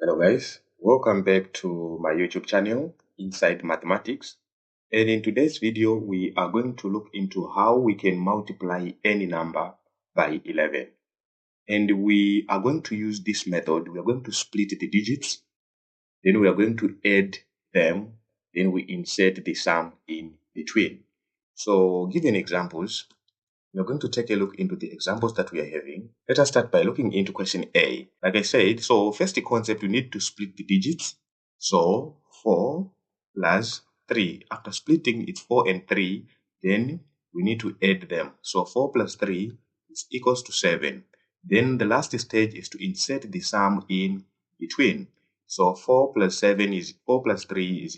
Hello guys, welcome back to my YouTube channel, Inside Mathematics. And in today's video, we are going to look into how we can multiply any number by 11. And we are going to use this method. We are going to split the digits, then we are going to add them, then we insert the sum in between. So given examples, we are going to take a look into the examples that we are having. Let us start by looking into question A. Like I said, so first the concept, we need to split the digits. So 4 plus 3. After splitting, it's 4 and 3. Then we need to add them. So 4 plus 3 is equals to 7. Then the last stage is to insert the sum in between. So 4 plus 3 is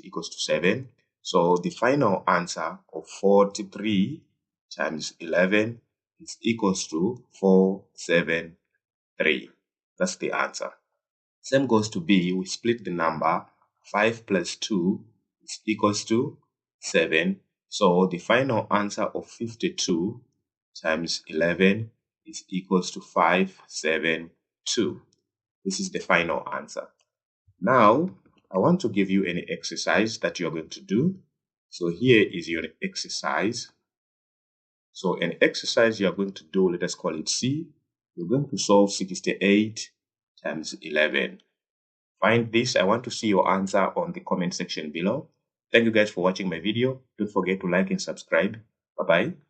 equals to 7. So the final answer of 43 times 11 is equals to 473. That's the answer. Same goes to B. We split the number. 5 plus 2 is equals to 7. So the final answer of 52 times 11 is equals to 572. This is the final answer. Now, I want to give you an exercise that you're going to do. So here is your exercise. So an exercise you are going to do, let us call it C. You're going to solve 68 times 11. Find this. I want to see your answer on the comment section below. Thank you guys for watching my video. Don't forget to like and subscribe. Bye-bye.